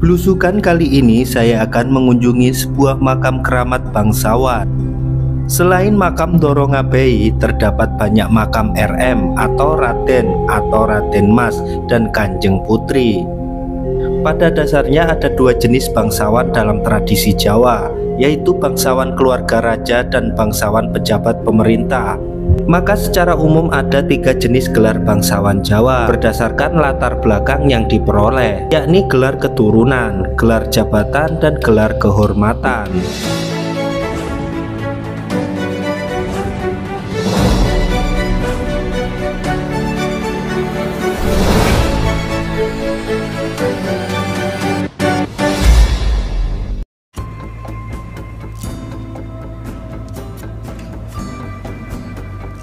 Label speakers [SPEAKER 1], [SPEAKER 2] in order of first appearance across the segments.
[SPEAKER 1] Belusukan kali ini saya akan mengunjungi sebuah makam keramat bangsawan. Selain makam Doro Ngabei, terdapat banyak makam RM atau Raden Mas dan Kanjeng Putri. Pada dasarnya ada dua jenis bangsawan dalam tradisi Jawa, yaitu bangsawan keluarga raja dan bangsawan pejabat pemerintah. Maka secara umum ada tiga jenis gelar bangsawan Jawa berdasarkan latar belakang yang diperoleh, yakni gelar keturunan, gelar jabatan, dan gelar kehormatan.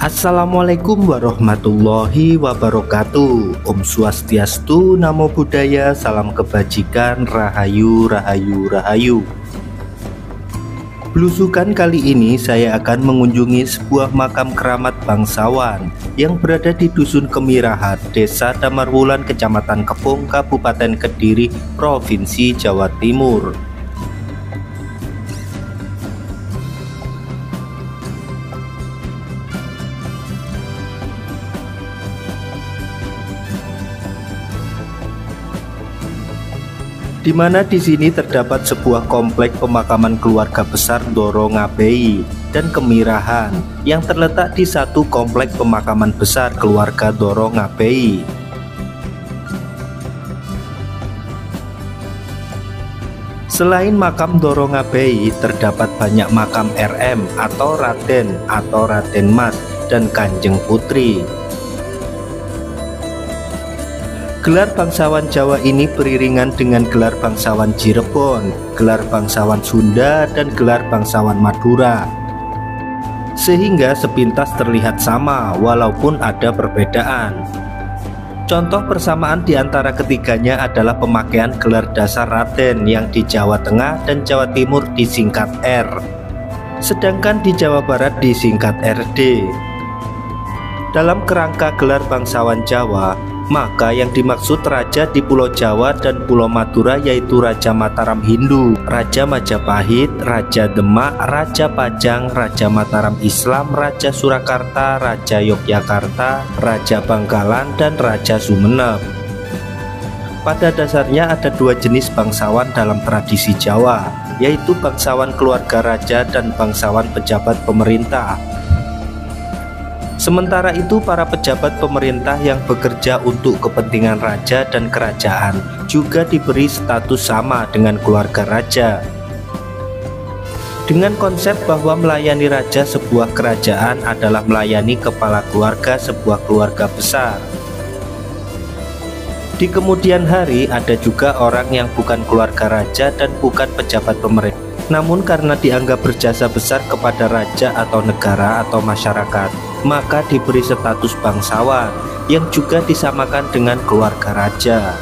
[SPEAKER 1] Assalamualaikum warahmatullahi wabarakatuh. Om Swastiastu, Namo Buddhaya, salam kebajikan, rahayu, rahayu, rahayu. Belusukan kali ini saya akan mengunjungi sebuah makam keramat bangsawan yang berada di Dusun Kemirahan, Desa Damarwulan, Kecamatan Kepung, Kabupaten Kediri, Provinsi Jawa Timur. Di mana di sini terdapat sebuah komplek pemakaman keluarga besar Doro Ngabei dan Kemirahan yang terletak di satu komplek pemakaman besar keluarga Doro Ngabei. Selain makam Doro Ngabei, terdapat banyak makam RM atau Raden Mas dan Kanjeng Putri. Gelar bangsawan Jawa ini beriringan dengan gelar bangsawan Cirebon, gelar bangsawan Sunda, dan gelar bangsawan Madura, sehingga sepintas terlihat sama walaupun ada perbedaan. Contoh persamaan di antara ketiganya adalah pemakaian gelar dasar Raden yang di Jawa Tengah dan Jawa Timur disingkat R, sedangkan di Jawa Barat disingkat RD. Dalam kerangka gelar bangsawan Jawa, maka yang dimaksud raja di Pulau Jawa dan Pulau Madura yaitu Raja Mataram Hindu, Raja Majapahit, Raja Demak, Raja Pajang, Raja Mataram Islam, Raja Surakarta, Raja Yogyakarta, Raja Bangkalan, dan Raja Sumeneb. Pada dasarnya ada dua jenis bangsawan dalam tradisi Jawa, yaitu bangsawan keluarga raja dan bangsawan pejabat pemerintah. Sementara itu para pejabat pemerintah yang bekerja untuk kepentingan raja dan kerajaan juga diberi status sama dengan keluarga raja, dengan konsep bahwa melayani raja sebuah kerajaan adalah melayani kepala keluarga sebuah keluarga besar. Di kemudian hari ada juga orang yang bukan keluarga raja dan bukan pejabat pemerintah, namun karena dianggap berjasa besar kepada raja atau negara atau masyarakat, maka diberi status bangsawan yang juga disamakan dengan keluarga raja.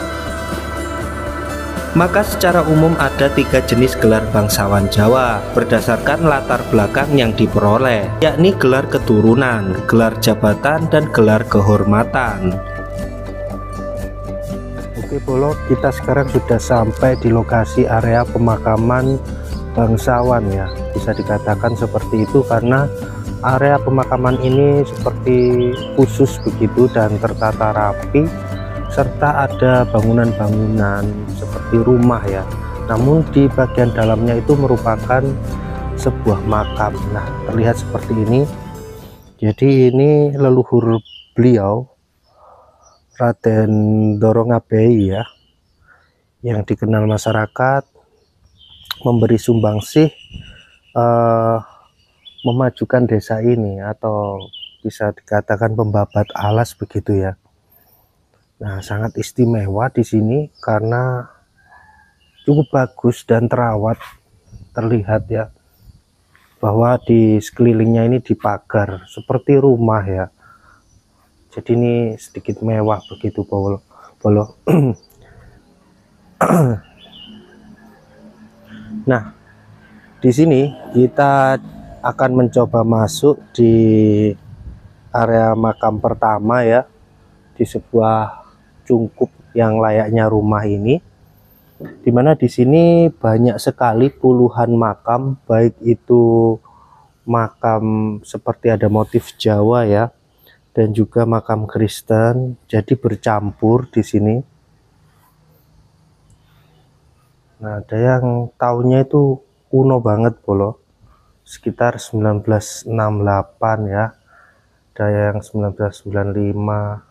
[SPEAKER 1] Maka secara umum ada tiga jenis gelar bangsawan Jawa berdasarkan latar belakang yang diperoleh, yakni gelar keturunan, gelar jabatan, dan gelar kehormatan. Oke Bolo, kita sekarang sudah sampai di lokasi area pemakaman bangsawan ya, bisa dikatakan seperti itu karena area pemakaman ini seperti khusus begitu dan tertata rapi, serta ada bangunan-bangunan seperti rumah ya, namun di bagian dalamnya itu merupakan sebuah makam. Nah, terlihat seperti ini. Jadi ini leluhur beliau Raden Doro Ngabei ya, yang dikenal masyarakat memberi sumbangsih memajukan desa ini, atau bisa dikatakan pembabat alas begitu ya. Nah, sangat istimewa di sini karena cukup bagus dan terawat, terlihat ya bahwa di sekelilingnya ini dipagar seperti rumah ya. Jadi ini sedikit mewah begitu Bolo. Nah, di sini kita akan mencoba masuk di area makam pertama ya, di sebuah cungkup yang layaknya rumah ini. Dimana di sini banyak sekali puluhan makam, baik itu makam seperti ada motif Jawa ya, dan juga makam Kristen, jadi bercampur di sini. Nah, ada yang tahunnya itu kuno banget Bolo, sekitar 1968 ya, ada yang 1995.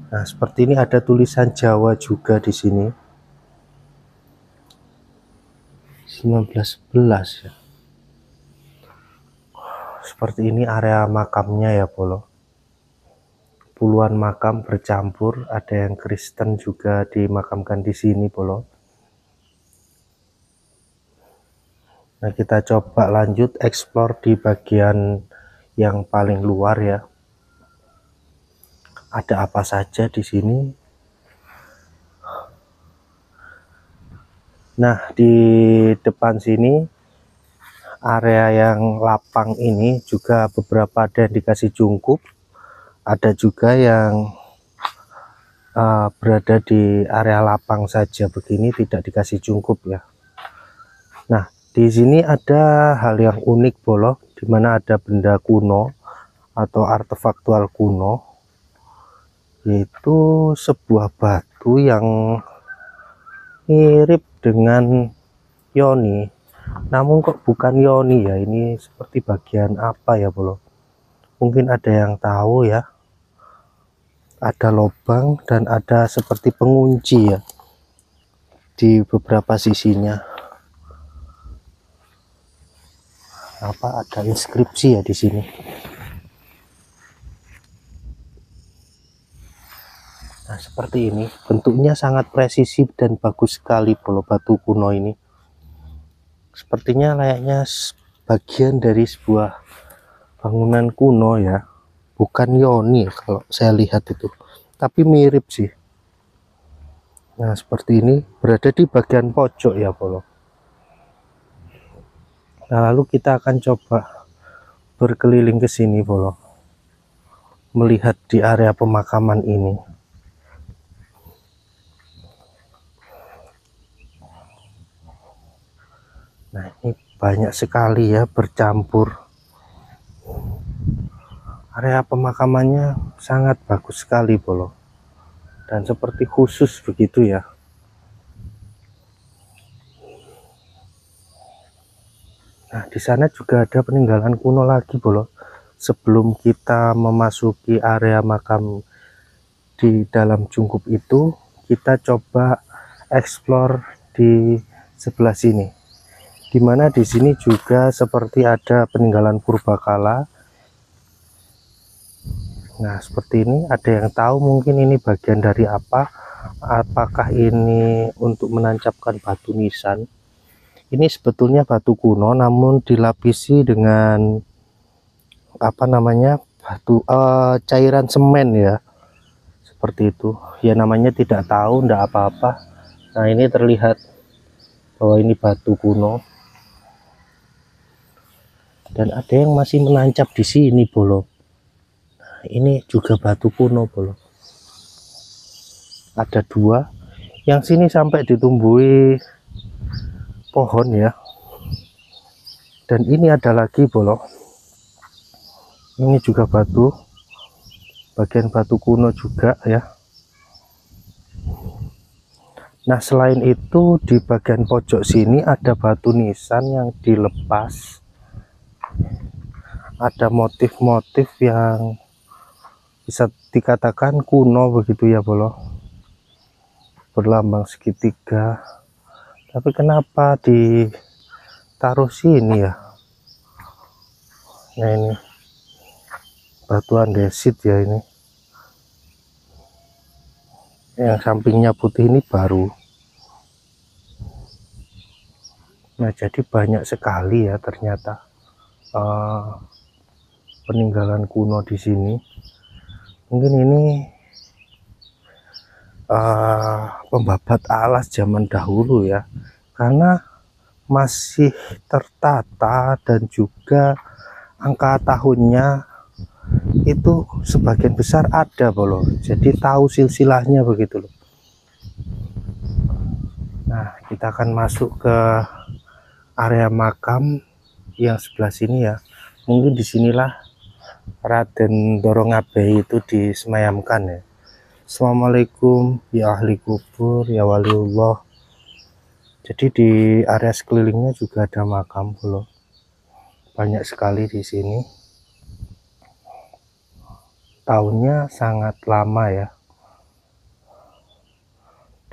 [SPEAKER 1] Nah, seperti ini ada tulisan Jawa juga di sini. 1911 ya. Seperti ini area makamnya ya Bolo. Puluhan makam bercampur, ada yang Kristen juga dimakamkan di sini Bolo. Nah, kita coba lanjut explore di bagian yang paling luar ya. Ada apa saja di sini? Nah, di depan sini area yang lapang ini juga beberapa ada yang dikasih jungkup, ada juga yang berada di area lapang saja begini, tidak dikasih jungkup ya. Nah, di sini ada hal yang unik Bolo, dimana ada benda kuno atau artefaktual kuno, yaitu sebuah batu yang mirip dengan yoni, namun kok bukan yoni ya, ini seperti bagian apa ya Bolo, mungkin ada yang tahu ya. Ada lubang dan ada seperti pengunci ya di beberapa sisinya. Apa ada inskripsi ya di sini. Nah, seperti ini bentuknya sangat presisi dan bagus sekali Bolo, batu kuno ini. Sepertinya layaknya bagian dari sebuah bangunan kuno ya, bukan yoni kalau saya lihat itu, tapi mirip sih. Nah, seperti ini berada di bagian pojok ya Bolo. Nah, lalu kita akan coba berkeliling ke sini Bolo, melihat di area pemakaman ini. Nah, ini banyak sekali ya bercampur. Area pemakamannya sangat bagus sekali Bolo, dan seperti khusus begitu ya. Nah, di sana juga ada peninggalan kuno lagi Bolo. Sebelum kita memasuki area makam di dalam jungkup itu, kita coba explore di sebelah sini, dimana di sini juga seperti ada peninggalan purbakala. Nah, seperti ini, ada yang tahu mungkin ini bagian dari apa? Apakah ini untuk menancapkan batu nisan? Ini sebetulnya batu kuno namun dilapisi dengan apa namanya, batu cairan semen ya, seperti itu ya, namanya tidak tahu, ndak apa-apa. Nah, ini terlihat bahwa ini batu kuno dan ada yang masih menancap di sini Bolo. Nah, ini juga batu kuno Bolo, ada dua, yang sini sampai ditumbuhi pohon ya, dan ini ada lagi Bolo, ini juga batu, bagian batu kuno juga ya. Nah, selain itu di bagian pojok sini ada batu nisan yang dilepas, ada motif-motif yang bisa dikatakan kuno begitu ya Bolo, berlambang segitiga. Tapi kenapa ditaruh sini ya? Nah, ini batu andesit ya, ini yang sampingnya putih ini baru. Nah, jadi banyak sekali ya ternyata peninggalan kuno di sini. Mungkin ini pembabat alas zaman dahulu ya, karena masih tertata dan juga angka tahunnya itu sebagian besar ada Bolo, jadi tahu silsilahnya begitu loh. Nah, kita akan masuk ke area makam yang sebelah sini ya. Mungkin disinilah Raden Dorongabeh itu disemayamkan ya. Assalamualaikum ya ahli kubur ya waliullah. Jadi di area sekelilingnya juga ada makam loh. Banyak sekali di sini. Tahunnya sangat lama ya.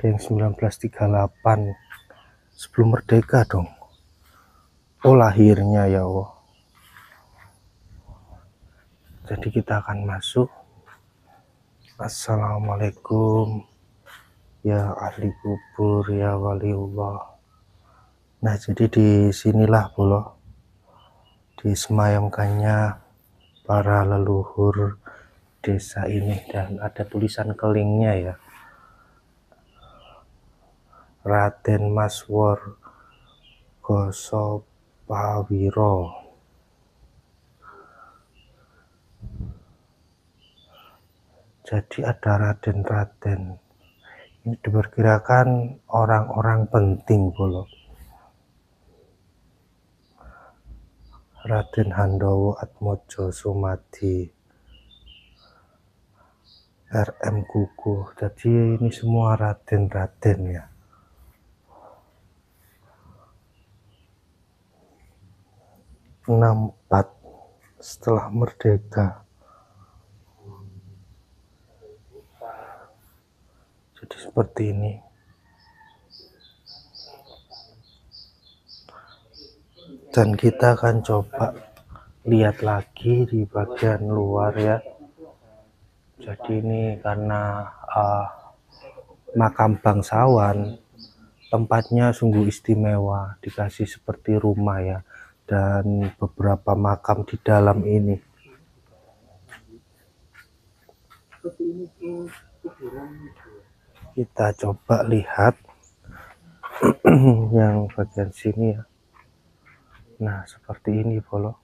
[SPEAKER 1] Ada yang 1938, sebelum merdeka dong. Oh, lahirnya ya Allah. Jadi kita akan masuk. Assalamualaikum ya ahli kubur ya waliullah. Nah, jadi di sinilah bolo disemayamkannya para leluhur desa ini, dan ada tulisan kelingnya ya. Raden Maswor Gosopawiro. Jadi ada raden-raden. Ini diperkirakan orang-orang penting bolo. Raden Handowo Atmojo Sumadi, RM Kuku. Jadi ini semua raden-raden ya. 64 setelah merdeka. Jadi seperti ini. Dan kita akan coba lihat lagi di bagian luar ya. Jadi ini karena makam bangsawan, tempatnya sungguh istimewa, dikasih seperti rumah ya, dan beberapa makam di dalam ini. Kita coba lihat yang bagian sini ya. Nah, seperti ini bolo.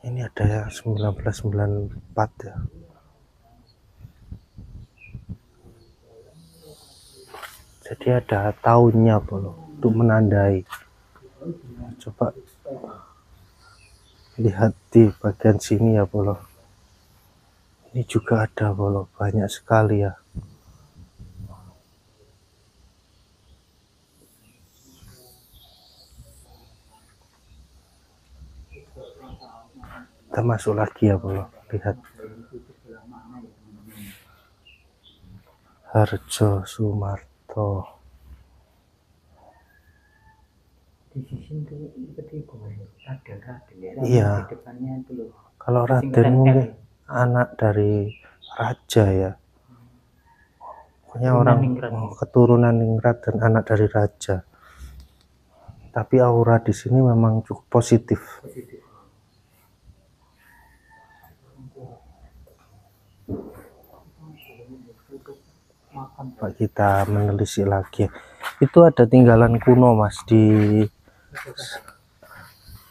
[SPEAKER 1] Ini ada yang 1994 ya. Jadi ada tahunnya bolo untuk menandai. Coba lihat di bagian sini ya bolo. Ini juga ada bolo, banyak sekali ya. Kita masuk lagi ya bolo, lihat. Harjo Sumarto. Iya. Kalau Raden mungkin anak dari raja ya. Pokoknya orang keturunan ningrat dan anak dari raja. Tapi aura di sini memang cukup positif. Pak, kita menelisik lagi. Itu ada tinggalan kuno mas, di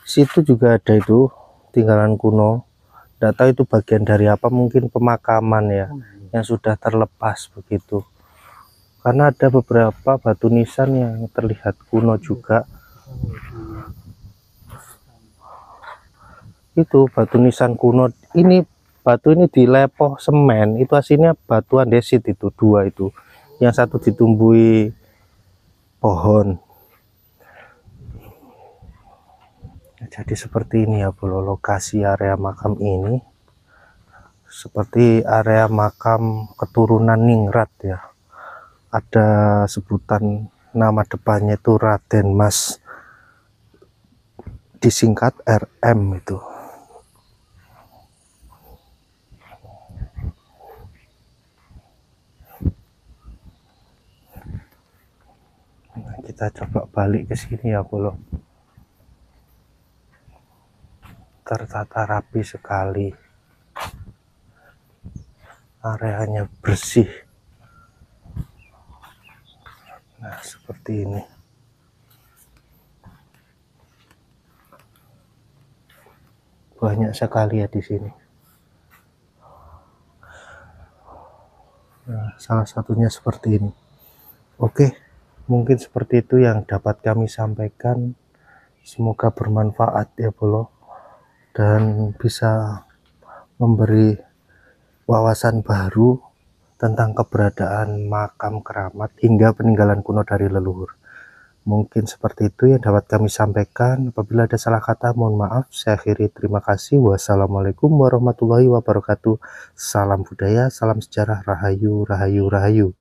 [SPEAKER 1] situ juga ada itu tinggalan kuno. Tidak tahu itu bagian dari apa, mungkin pemakaman ya, yang sudah terlepas begitu. Karena ada beberapa batu nisan yang terlihat kuno juga. Itu batu nisan kuno. Ini batu ini dilepoh semen, itu aslinya batu andesit, itu dua itu. Yang satu ditumbuhi pohon. Jadi seperti ini ya bro, lokasi area makam ini. Seperti area makam keturunan ningrat ya. Ada sebutan nama depannya itu Raden Mas, disingkat RM itu. Nah, kita coba balik ke sini ya bro. Tertata rapi sekali, areanya bersih. Nah, seperti ini. Banyak sekali ya di sini. Nah, salah satunya seperti ini. Oke, mungkin seperti itu yang dapat kami sampaikan. Semoga bermanfaat ya Bolo, dan bisa memberi wawasan baru tentang keberadaan makam keramat hingga peninggalan kuno dari leluhur. Mungkin seperti itu yang dapat kami sampaikan. Apabila ada salah kata, mohon maaf. Saya akhiri, terima kasih. Wassalamualaikum warahmatullahi wabarakatuh. Salam budaya, salam sejarah, rahayu, rahayu, rahayu.